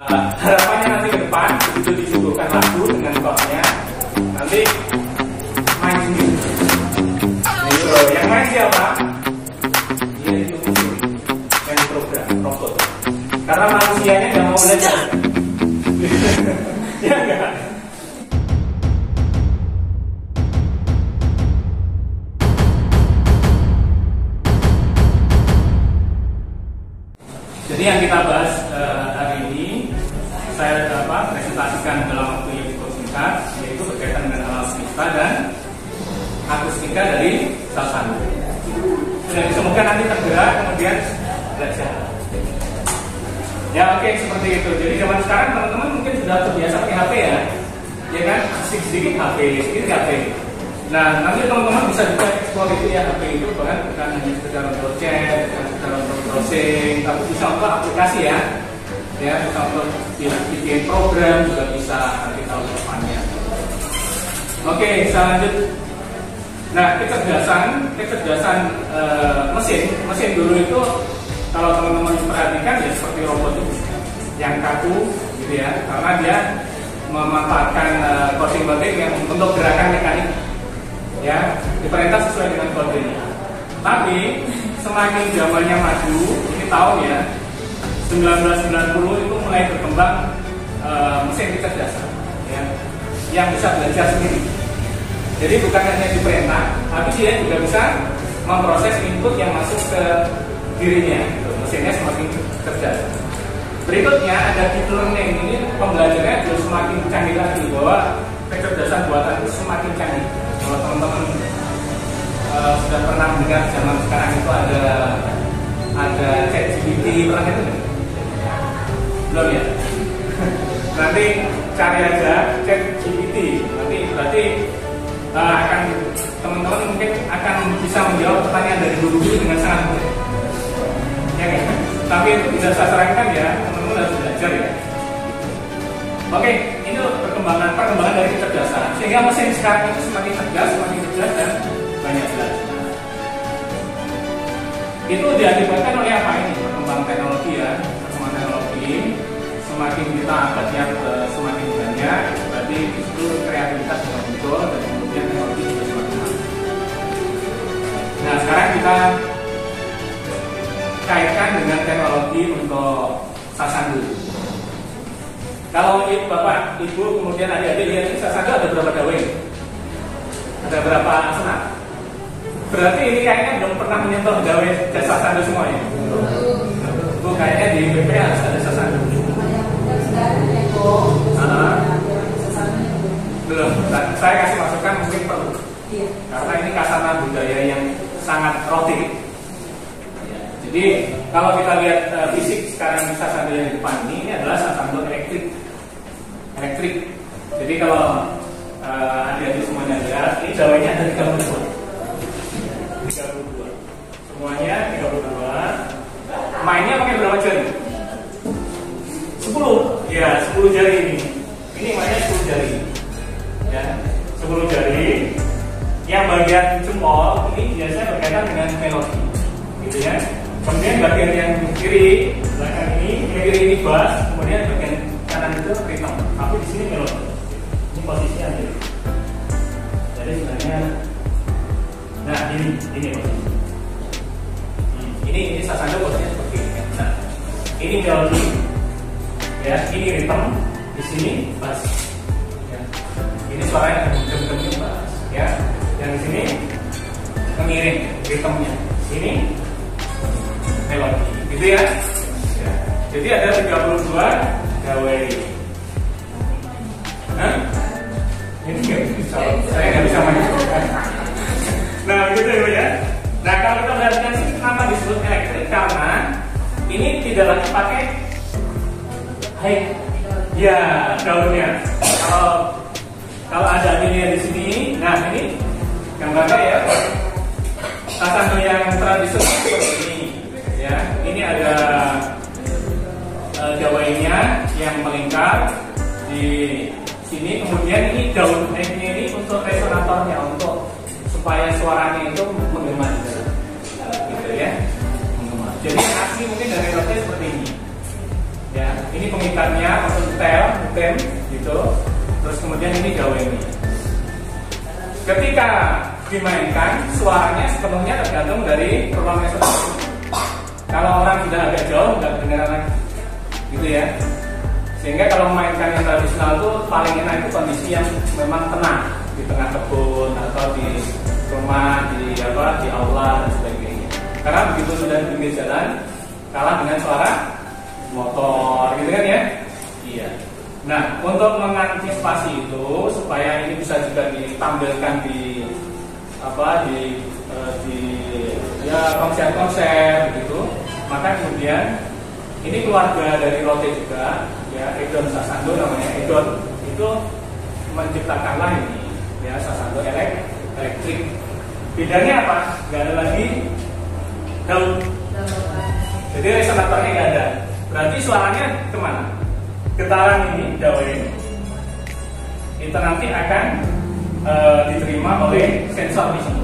Harapannya nanti ke depan itu disuguhkan lagu dengan chordnya, nanti main sendiri. Gitu. Yang main siapa? Dia itu yang program robot. Karena manusianya nggak mau belajar. Ya enggak? Jadi yang kita bahas hari ini saya presentasikan dalam waktu yang cukup singkat, yaitu berkaitan dengan alam semesta dan akustika dari Salsano. Sudah semoga nanti tergerak kemudian belajar. Ya oke, seperti itu. Jadi zaman sekarang teman-teman mungkin sudah terbiasa pakai HP ya kan? Sedikit HP, sedikit HP. Nah nanti teman-teman bisa juga eksplor itu ya, HP itu bahkan bukan hanya sekedar untuk chat, bukan sekedar untuk browsing, tapi bisa untuk aplikasi ya, bisa untuk bikin program juga bisa kita untuk depannya. Oke, saya lanjut. Nah kecerdasan mesin dulu itu kalau teman-teman perhatikan ya seperti robot itu yang kaku gitu ya, karena dia memanfaatkan coding yang untuk gerakan mekanik. Ya, diperintah sesuai dengan kodenya. Tapi semakin zamannya maju, ini tahun ya 1990 itu mulai berkembang mesin kecerdasan ya, yang bisa belajar sendiri. Jadi bukan hanya diperintah, tapi dia juga bisa memproses input yang masuk ke dirinya. Mesinnya semakin cerdas. Berikutnya ada deep learning, ini pembelajarannya juga semakin canggih lagi, bahwa kecerdasan buatan itu semakin canggih. Kalau teman-teman sudah pernah mendengar zaman sekarang itu ada ChatGPT, pernah itu nggak? Belum ya? Nanti cari aja ChatGPT, nanti berarti akan teman-teman mungkin akan bisa menjawab pertanyaan dari guru dengan sangat mudah. Ya kan? Tapi itu tidak saya sarankan ya, teman-teman harus belajar ya. Oke, ini perkembangan dari kecerdasan, sehingga mesin sekarang itu semakin cerdas dan banyak belajar. Itu diakibatkan oleh apa ini? Perkembangan teknologi ya, perkembangan teknologi. Semakin kita angkatnya semakin banyak, berarti itu kreativitas juga muncul dan kemudian teknologi juga semakin maju. Nah, sekarang kita kaitkan dengan teknologi untuk Salsano. Kalau Bapak, Ibu, kemudian adik-adik lihat ini Salsano ada berapa gawai? Ada berapa senat? Berarti ini kayaknya belum pernah menyentuh gawai Salsano semuanya. Bu, kayaknya di BP harus ada Salsano. Belum. Saya kasih masukan mungkin perlu. Karena ini kasana budaya yang sangat rotik. Jadi kalau kita lihat fisik sekarang Salsano yang di depan ini adalah Salsano elektrik. Jadi kalau adik-adik semuanya lihat, ini gawainya ada 32. Semuanya 32. Mainnya pakai berapa jari? 10. Ya, 10 jari ini. Ini mainnya 10 jari. Ya, 10 jari. Yang bagian jempol ini biasanya berkaitan dengan melodi. Gitu ya. Kemudian bagian yang kiri belakang ini, yang kiri ini bass, kemudian bagian kanan itu rhythm. Tapi di sini melodi. Ini posisinya aja. Jadi sebenarnya, nah ini posisi. Ini Salsano posisinya seperti ini. Nah, ini melodi, ya. Ini rhythm. Di sini bass. Ya. Ini suaranya gem-gemnya bass. Ya. Yang di sini mengiring rhythmnya. Sini melodi, gitu ya. Jadi ada 32 gawai. Ini nggak bisa, saya nggak bisa main. Nah, begitu ya. Nah, kalau kita perhatikan sini kenapa disebut elektrik, karena ini tidak lagi pakai ya daunnya. Kalau ada ini di sini, nah ini gambarnya ya. Salsano yang tradisional seperti ini. Ya, ini ada gawainya yang melingkar di sini, kemudian ini daun ini untuk resonatornya, untuk supaya suaranya itu menggema, gitu ya, menggema. Jadi asli mungkin dari rotnya seperti ini. Ya, ini pengikatnya atau tem gitu. Terus kemudian ini gaweni. Ketika dimainkan, suaranya sepenuhnya tergantung dari ruang resonansi. Kalau orang sudah agak jauh, nggak kedengaran lagi, gitu ya. Sehingga kalau memainkan yang tradisional itu paling enak itu kondisi yang memang tenang di tengah kebun atau di rumah, di aula dan sebagainya. Karena begitu sudah di pinggir jalan, kalah dengan suara motor, gitu kan ya? Iya. Nah, untuk mengantisipasi itu supaya ini bisa juga ditampilkan di konser-konser begitu, maka kemudian ini keluarga dari Rote juga, ya, Edon Sasando namanya. Edon itu menciptakanlah ini, ya, Sasando elektrik. Bedanya apa? Nggak ada lagi daun. Jadi resonatornya nggak ada. Berarti suaranya kemana? Getaran ini, gaweni, itu nanti akan diterima oleh sensor di sini.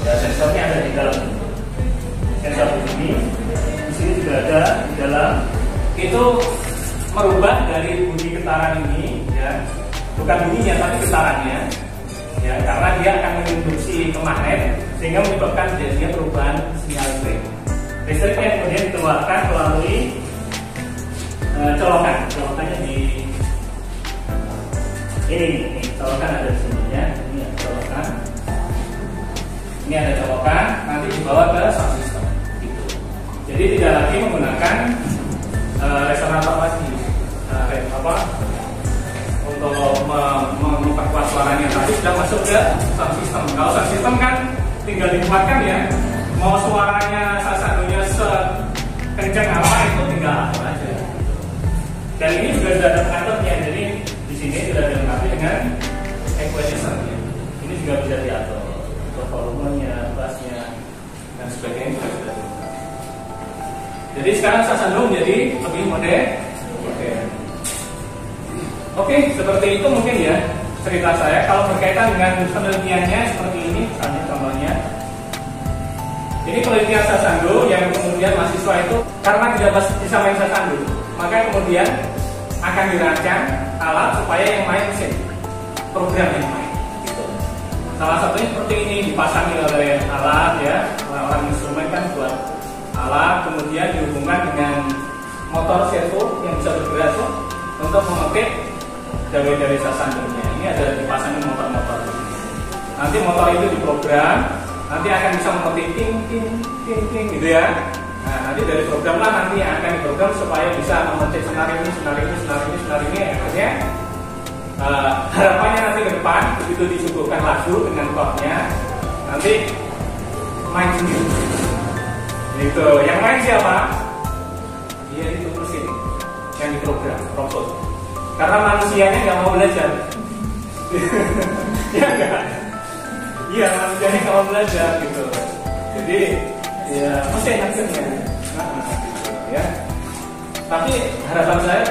Ya, sensornya ada di dalam. Sensor di sini juga ada di dalam. Itu merubah dari bunyi getaran ini, ya, bukan bunyinya tapi getarannya, ya, karena dia akan menginduksi ke magnet sehingga menyebabkan jadinya perubahan sinyal listrik. Listriknya kemudian dikeluarkan melalui colokannya di ini colokan ada di sini, ya. Ini ada colokan. Ini ada colokan, nanti dibawa ke sound system gitu. Jadi tidak lagi menggunakan resonator lagi untuk memperkuat suaranya, tapi sudah masuk ke sound system. Kalau sound system kan tinggal dikuatkan, ya. Mau suaranya sasadunya sekencang apa itu tinggal atur aja. Dan ini juga sudah ada pengaturnya, jadi di sini sudah dilengkapi dengan equalizer-nya. Ini juga bisa diatur untuk volumenya, bassnya, dan sebagainya juga sudah dilengkapi. Jadi sekarang Sasando menjadi lebih modern. Oke, seperti itu mungkin ya cerita saya. Kalau berkaitan dengan penelitiannya seperti ini, misalnya contohnya. Ini penelitian Sasando yang kemudian mahasiswa itu karena tidak bisa main Sasando, maka kemudian akan dirancang alat supaya yang main mesin, program yang main. Gitu. Salah satunya seperti ini, dipasangi oleh alat, ya, orang instrumen kan buat alat, kemudian dihubungkan dengan motor servo yang bisa bergerak untuk memetik dari Sasandonya. Ini ada dipasangin motor-motor. Nanti motor itu diprogram, nanti akan bisa memetik ting ting ting ting gitu ya. Nah, nanti dari program lah nanti akan diprogram supaya bisa memetik senar ini. Akhirnya harapannya nanti ke depan begitu disuguhkan lagu dengan chordnya, nanti main sendiri. Gitu. Yang main siapa? Dia itu mesin yang diprogram, robot. Karena manusianya nggak mau belajar. Ya enggak? Iya, manusianya nggak mau belajar gitu. Jadi ya mesin akhirnya. Gitu, ya. Tapi harapan saya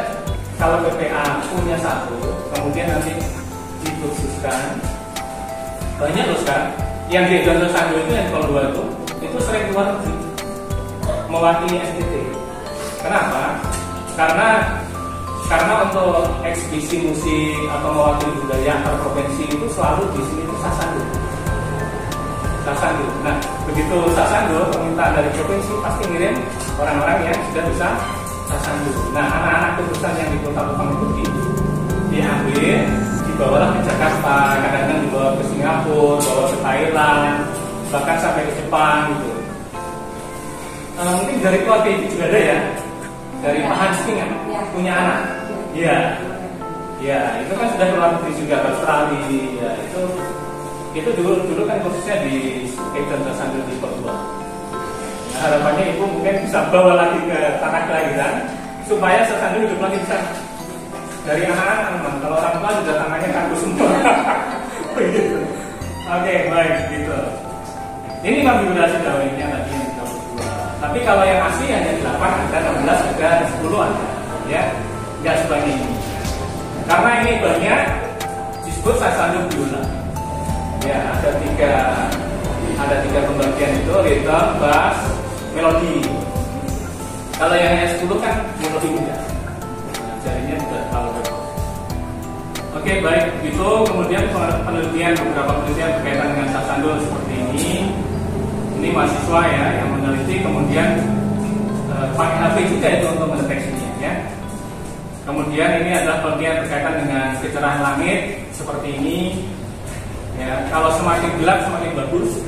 kalau BPA punya satu, kemudian nanti dikhususkan, banyak loh sekarang yang di Edon Sasando itu yang kalau dua itu sering keluar negeri mewakili NTT. Kenapa? Karena untuk eksibisi musik atau mewakili budaya antar provinsi itu selalu di sini itu Sasando. Nah, begitu Sasando permintaan dari provinsi pasti ngirim orang-orang yang sudah bisa Sasando. Nah, anak-anak lulusan yang di Kota Kupang itu diambil, dibawalah ke Jakarta, kadang-kadang dibawa ke Singapura, dibawa ke Thailand, bahkan sampai ke Jepang gitu. Mungkin dari keluarga itu juga ada ya, dari Pak Hans kan punya anak. Iya, ya itu kan sudah keluar negeri juga, ke Australia. Ya, itu dulu kan khususnya di Edon Sasando di Papua. Nah, harapannya ibu mungkin bisa bawa lagi ke tanah kelahiran supaya Sasando hidup lagi bisa dari anak-anak. Kalau orang tua sudah tangannya kaku semua. Begitu. Oke, baik gitu. Ini konfigurasi gawainya tadi yang 32. Tapi kalau yang asli hanya 8, ada 16, ada 10 ada, ya, nggak sebanyak ini. Karena ini banyak disebut Sasando biola. Ya, ada tiga pembagian itu, rhythm, bass, melodi. Kalau yang hanya 10 kan melodi juga. Oke, baik. Itu kemudian penelitian, beberapa penelitian berkaitan dengan Sasando seperti ini. Ini mahasiswa ya yang meneliti, kemudian pakai HP juga itu untuk mendeteksinya ya. Kemudian ini adalah penelitian berkaitan dengan kecerahan langit seperti ini. Ya, kalau semakin gelap semakin bagus.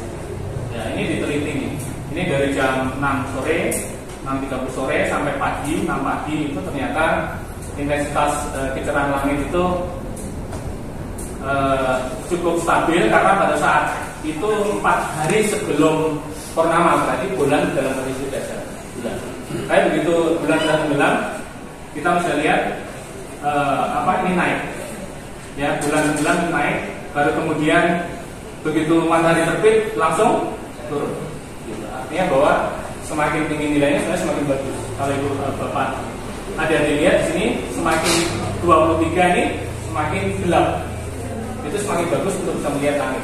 Ya, ini diteliti nih. Ini dari jam 6 sore, 6.30 sore sampai pagi, 6 pagi itu ternyata intensitas kecerahan langit itu cukup stabil karena pada saat itu 4 hari sebelum purnama, berarti bulan dalam kondisi dasar bulan. Kayak begitu bulan sudah tenggelam, kita bisa lihat ini naik. Ya, bulan naik, baru kemudian begitu matahari terbit langsung turun. Gitu. Artinya bahwa semakin tinggi nilainya sebenarnya semakin bagus. Kalau ibu bapak ada dilihat di sini, semakin 23 ini semakin gelap. Itu semakin bagus untuk bisa melihat langit.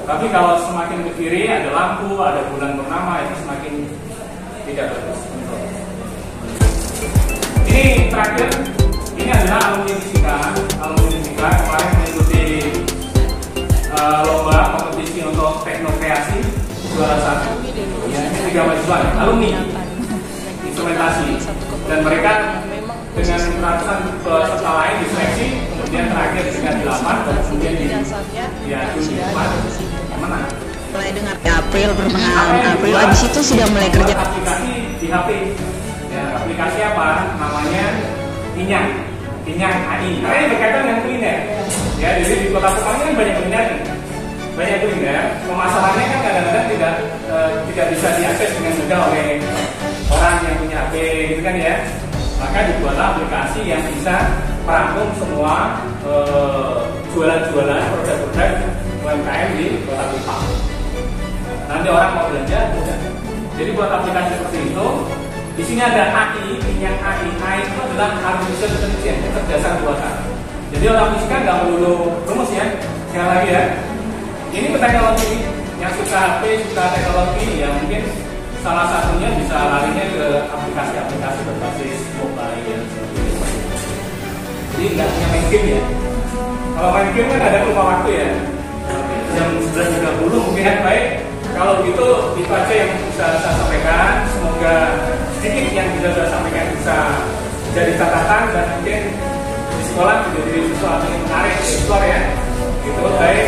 Tapi kalau semakin ke kiri ada lampu, ada bulan purnama, itu semakin tidak bagus. Ini terakhir, ini adalah alumni fisika. Alumni fisika kemarin mengikuti lomba kompetisi untuk teknokreasi juara 1. Ya, ini 3 mahasiswa, alumni instrumentasi, dan mereka dengan ratusan peserta lain diseleksi, kemudian terakhir dengan 8 dan kemudian menang. Mulai dengan April, pertengahan April, abis itu sudah mulai kerja aplikasi di HP. Ya, aplikasi apa? Namanya Inyang AI. Karena ini berkaitan dengan kuliner. Ya, jadi di kota Kupang kan banyak kuliner. Pemasarannya kan kadang-kadang tidak bisa diakses dengan mudah oleh orang yang punya HP, gitu kan ya. Maka dibuatlah aplikasi yang bisa merangkum semua jualan-jualan produk-produk UMKM di kota Kupang. Nanti orang mau belanja, mudah. Jadi buat aplikasi seperti itu. Di sini ada AI, Inyang AI. AI itu adalah artificial intelligence, kecerdasan buatan. Jadi orang fisika nggak perlu rumus ya. Sekali lagi ya. Ini teknologi yang suka HP, suka teknologi, ya mungkin salah satunya bisa larinya ke aplikasi-aplikasi berbasis mobile ya. Jadi nggak hanya main game ya. Kalau main game kan ada lupa waktu ya. Jam 11.30 mungkin baik. Kalau begitu itu aja yang bisa saya sampaikan. Semoga sedikit yang bisa saya sampaikan bisa jadi catatan dan mungkin di sekolah menjadi sesuatu yang menarik, eksplor ya. Gitu baik.